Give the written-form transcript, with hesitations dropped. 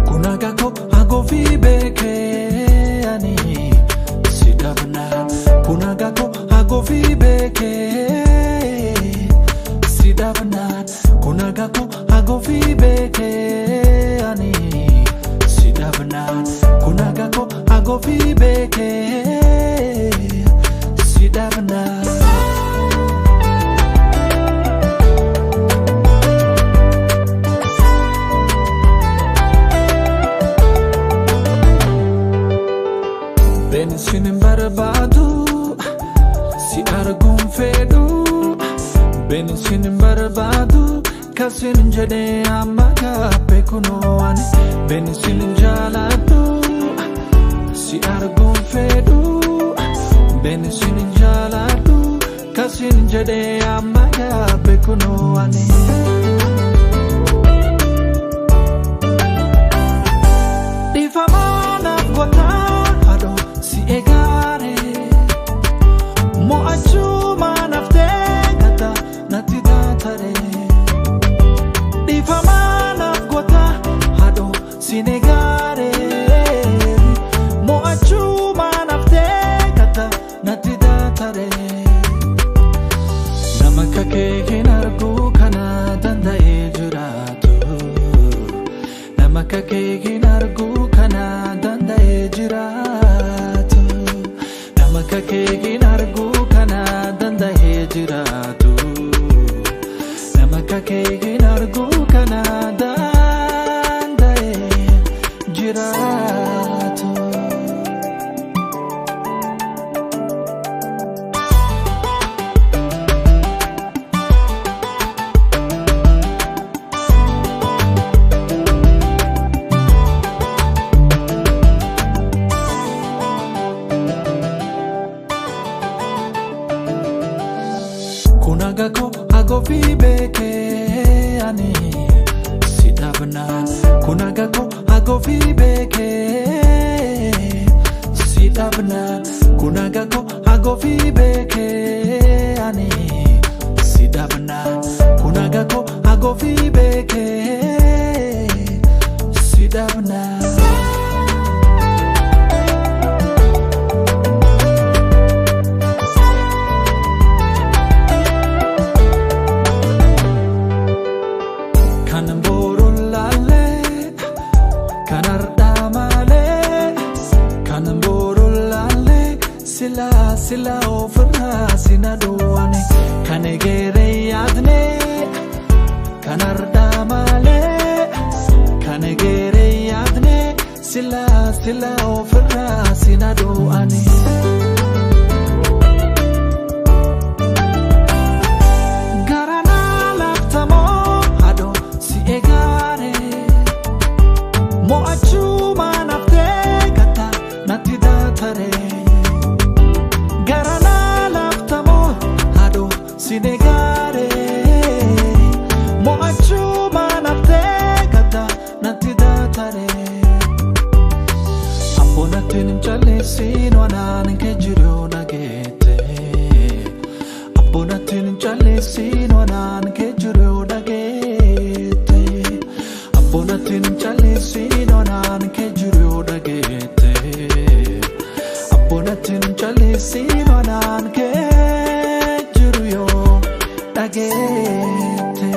Kunagako agofi beke ani sidabna. Kunagako agofi beke sidabna. Kunagako agofi beke ani sidabna. Kunagako agofi beke sidabna. Bensin barbadu si argun fedu. Bensin barbadu kasin jade amaga pekunoan. Bensin jaladu si argun fedu. Bensin jaladu kasin jade amaga pekunoan. Difamana gota si egare mo achuma nafte gata natida tare difamana gota hado sinegare mo achuma nafte gata natida tare namakake hinargu kana dandae juratu namakake hinargu kana dandae juratu namakake hinargu kana dandae juratu namakake hinargu kana dandae juratu. Kunagako agofi beke ani sidabna. Kunagako agofi beke sidabna. Kunagako agofi beke ani sidabna. Kunagako agofi beke sidabna. Sila ofra sinadoane kanegere yadne kanarda male kanegere yadne sila ofra sinadoane garana laptamo hado si egare mo achuma nafte gata natida tare garana laftamo hado sinegare mo achuma nafte gata natida tare abbonatin challe sino nan ke jiro dagete abbonatin challe sino nan ke jiro dagete abbonatin challe sino nan ke jiro dagete abbonatin challe sino nan ke jiro dagete.